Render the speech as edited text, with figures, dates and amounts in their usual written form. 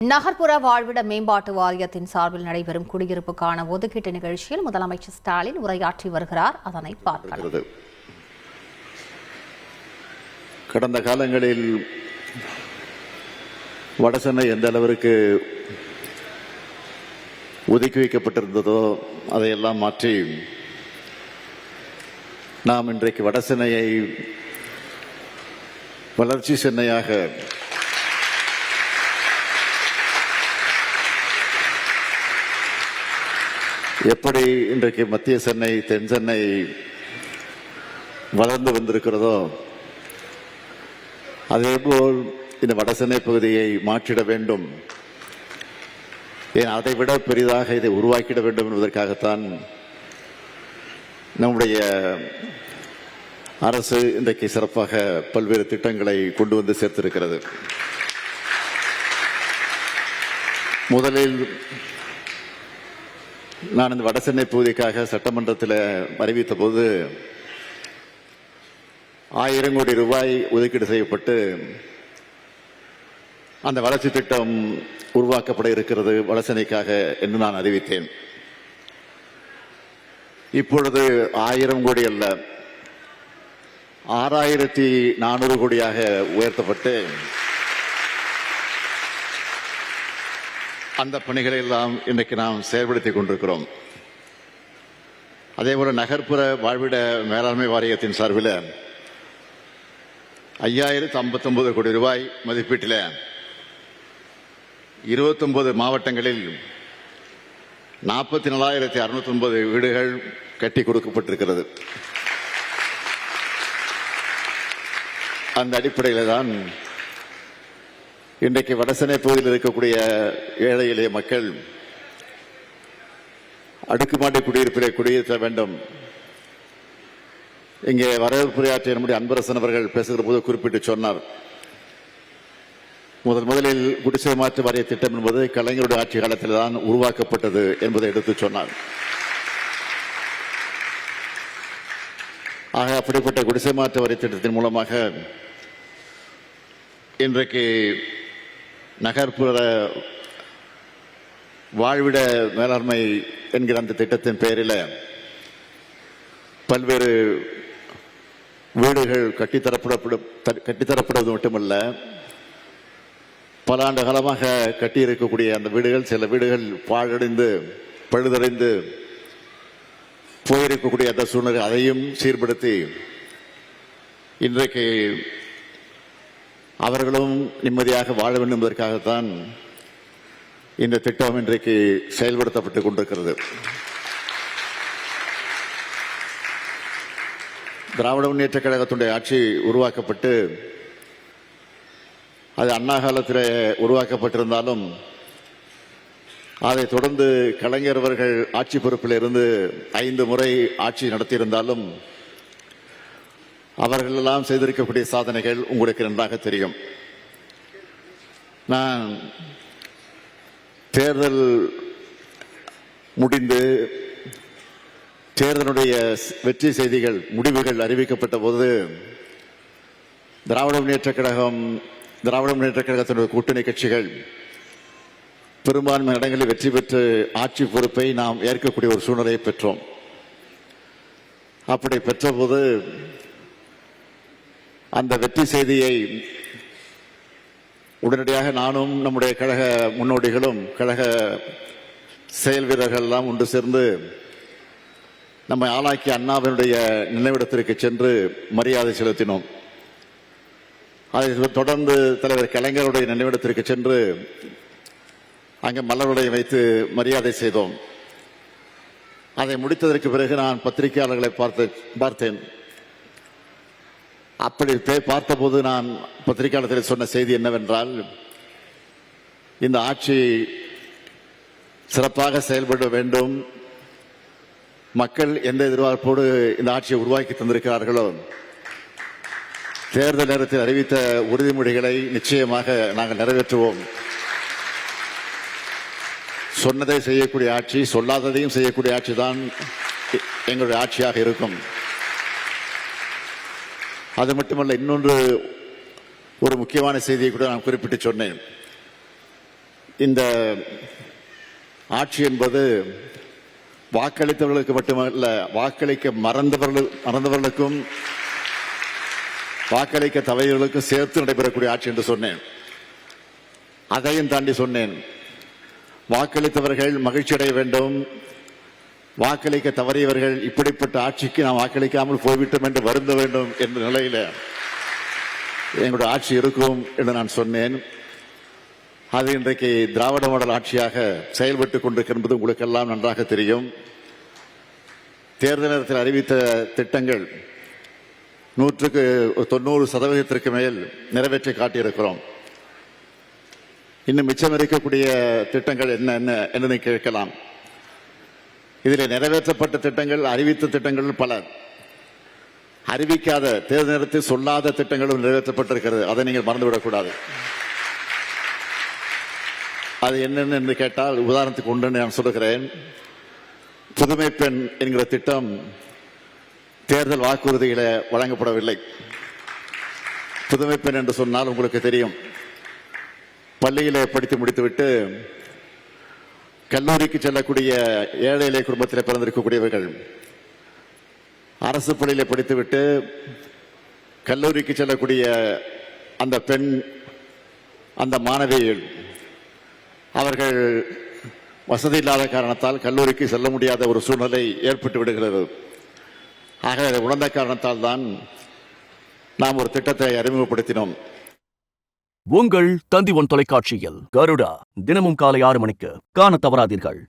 நகர்ப்புற வாழ்விட மேம்பாட்டு வாரியத்தின் சார்பில் நடைபெறும் குடியிருப்புக்கான ஒதுக்கீட்டு நிகழ்ச்சியில் முதலமைச்சர் ஸ்டாலின் உரையாற்றி வருகிறார். அதனை பார்க்கலாம். கடந்த காலங்களில் வடசென்னை எந்த அளவிற்கு ஒதுக்கி வைக்கப்பட்டிருந்ததோ அதையெல்லாம் மாற்றி நாம் இன்றைக்கு வடசென்னையை வளர்ச்சி சென்னையாக எப்படி இன்றைக்கு மத்திய சென்னை தென் சென்னை வளர்ந்து வந்திருக்கிறதோ அதேபோல் இந்த வடசென்னை பகுதியை மாற்றிட வேண்டும், ஏன் அதை விட பெரிதாக இதை உருவாக்கிட வேண்டும் என்பதற்காகத்தான் நம்முடைய அரசு இன்றைக்கு சிறப்பாக பல்வேறு திட்டங்களை கொண்டு வந்து சேர்த்திருக்கிறது. முதலில் நான் இந்த வடசென்னை பகுதிக்காக சட்டமன்றத்தில் அறிவித்த போது 1000 கோடி ரூபாய் ஒதுக்கீடு செய்யப்பட்டு அந்த வளர்ச்சி திட்டம் உருவாக்கப்பட இருக்கிறது வடசென்னைக்காக என்று நான் அறிவித்தேன். இப்பொழுது 1000 கோடி அல்ல, 6400 கோடியாக உயர்த்தப்பட்டு அந்த பணிகளை எல்லாம் இன்றைக்கு நாம் செயல்படுத்திக் கொண்டிருக்கிறோம். அதேபோல நகர்ப்புற வாழ்விட மேலாண்மை வாரியத்தின் சார்பில் 5059 கோடி ரூபாய் மதிப்பீட்டில் 29 மாவட்டங்களில் 44,609 வீடுகள் கட்டி கொடுக்கப்பட்டிருக்கிறது. அந்த அடிப்படையில் தான் இன்றைக்கு வடசென்னை பகுதியில் இருக்கக்கூடிய ஏழை எளிய மக்கள் அடுக்குமாடி குடியிருப்பிலே குடியிருக்க வேண்டும். இங்கே வரவேற்புரையாற்றிய நம்முடைய அன்பரசன் அவர்கள் பேசுகிற போது குறிப்பிட்டு சொன்னார், முதலில் குடிசை மாற்று வாரிய திட்டம் என்பது கலைஞருடைய ஆட்சி காலத்தில் தான் உருவாக்கப்பட்டது என்பதை எடுத்து சொன்னார். ஆக அப்படிப்பட்ட குடிசை மாற்று வாரிய திட்டத்தின் மூலமாக இன்றைக்கு நகர்ப்புற வாழ்விட மேலாண்மை என்கிற அந்த திட்டத்தின் பெயரில் பல்வேறு வீடுகள் கட்டித்தரப்படுவது மட்டுமல்ல, பல ஆண்டு காலமாக கட்டியிருக்கக்கூடிய அந்த வீடுகள், சில வீடுகள் பாழடைந்து பழுதடைந்து போயிருக்கக்கூடிய அந்த சூழ்நிலை அதையும் சீர்படுத்தி இன்றைக்கு அவர்களும் நிம்மதியாக வாழ வேண்டும் என்பதற்காகத்தான் இந்த திட்டம் இன்றைக்கு செயல்படுத்தப்பட்டுக் கொண்டிருக்கிறது. திராவிட முன்னேற்ற கழகத்துடைய ஆட்சி உருவாக்கப்பட்டு அது அண்ணா காலத்தில் உருவாக்கப்பட்டிருந்தாலும் அதை தொடர்ந்து கலைஞர் அவர்கள் ஆட்சி பொறுப்பில் இருந்து 5 முறை ஆட்சி நடத்தியிருந்தாலும் அவர்கள் எல்லாம் செய்திருக்கக்கூடிய சாதனைகள் உங்களுக்கு நன்றாக தெரியும். நான் தேர்தல் முடிந்து தேர்தலுடைய வெற்றி செய்திகள் முடிவுகள் அறிவிக்கப்பட்ட போது திராவிட முன்னேற்ற கழகத்தினுடைய கூட்டணி கட்சிகள் பெரும்பான்மை இடங்களில் வெற்றி பெற்று ஆட்சி பொறுப்பை நாம் ஏற்கக்கூடிய ஒரு சூழ்நிலையை பெற்றோம். அப்படி பெற்றபோது அந்த வெற்றி செய்தியை உடனடியாக நானும் நம்முடைய கழக முன்னோடிகளும் கழக செயல் வீரர்கள் எல்லாம் ஒன்று சேர்ந்து நம்மை ஆளாக்கிய அண்ணாவினுடைய நினைவிடத்திற்கு சென்று மரியாதை செலுத்தினோம். அதை தொடர்ந்து தலைவர் கலைஞருடைய நினைவிடத்திற்கு சென்று அங்கே மலர்களை வைத்து மரியாதை செய்தோம். அதை முடித்ததற்கு பிறகு நான் பத்திரிகையாளர்களை பார்த்தேன். அப்படி பார்த்தபோது நான் பத்திரிகையாளர்கள் சொன்ன செய்தி என்னவென்றால், இந்த ஆட்சி சிறப்பாக செயல்பட வேண்டும், மக்கள் எந்த எதிர்பார்ப்போடு இந்த ஆட்சியை உருவாக்கி தந்திருக்கிறார்களோ தேர்தல் நேரத்தில் அறிவித்த உறுதிமொழிகளை நிச்சயமாக நாங்கள் நிறைவேற்றுவோம். சொன்னதை செய்யக்கூடிய ஆட்சி, சொல்லாததையும் செய்யக்கூடிய ஆட்சி தான் எங்களுடைய ஆட்சியாக இருக்கும். அது மட்டுமல்ல, இன்னொன்று ஒரு முக்கியமான செய்தியை கூட நான் குறிப்பிட்டு சொன்னேன். இந்த ஆட்சி என்பது வாக்களித்தவர்களுக்கு மட்டுமல்ல, வாக்களிக்க மறந்தவர்களுக்கும் வாக்களிக்க தவறியவர்களுக்கும் சேர்த்து நடைபெறக்கூடிய ஆட்சி என்று சொன்னேன். அதையும் தாண்டி சொன்னேன், வாக்களித்தவர்கள் மகிழ்ச்சி அடைய வேண்டும், வாக்களிக்க தவறியவர்கள் இப்படிப்பட்ட ஆட்சிக்கு நாம் வாக்களிக்காமல் போய்விட்டோம் என்று வருந்த வேண்டும் என்ற நிலையில் எங்களுடைய ஆட்சி இருக்கும் என்று நான் சொன்னேன். அது இன்றைக்கு திராவிட மாடல் ஆட்சியாக செயல்பட்டுக் கொண்டிருக்கிறது உங்களுக்கெல்லாம் நன்றாக தெரியும். தேர்தல் நேரத்தில் அறிவித்த திட்டங்கள் 90% மேல் நிறைவேற்றி காட்டியிருக்கிறோம். இன்னும் மிச்சம் இருக்கக்கூடிய திட்டங்கள் என்ன என்று கேட்கலாம். இதில் நிறைவேற்றப்பட்ட திட்டங்கள், அறிவித்த திட்டங்கள் பல, அறிவிக்காத தேர்தல் நேரத்தில் சொல்லாத திட்டங்களும் நிறைவேற்றப்பட்டிருக்கிறது. அதை நீங்கள் மறந்துவிடக்கூடாது. அது என்னென்னு என்று கேட்டால், உதாரணத்துக்கு ஒன்று நான் சொல்லுகிறேன். புதுமை பெண் என்கிற திட்டம் தேர்தல் வாக்குறுதியில வழங்கப்படவில்லை. புதுமை பெண் என்று சொன்னால் உங்களுக்கு தெரியும், பள்ளியிலே படித்து முடித்துவிட்டு கல்லூரிக்கு செல்லக்கூடிய ஏழை எளிய குடும்பத்தில் பிறந்திருக்கக்கூடியவர்கள், அரசு பள்ளியிலே படித்துவிட்டு கல்லூரிக்கு செல்லக்கூடிய அந்த பெண், அந்த மாணவிகள், அவர்கள் வசதி இல்லாத காரணத்தால் கல்லூரிக்கு செல்ல முடியாத ஒரு சூழ்நிலை ஏற்பட்டு விடுகிறது. ஆக அதை உணர்ந்த காரணத்தால் தான் நாம் ஒரு திட்டத்தை அறிமுகப்படுத்தினோம். உங்கள் தந்தி ஒன் தொலைக்காட்சியில் கருடா தினமும் காலை 6 மணிக்கு காண தவறாதீர்கள்.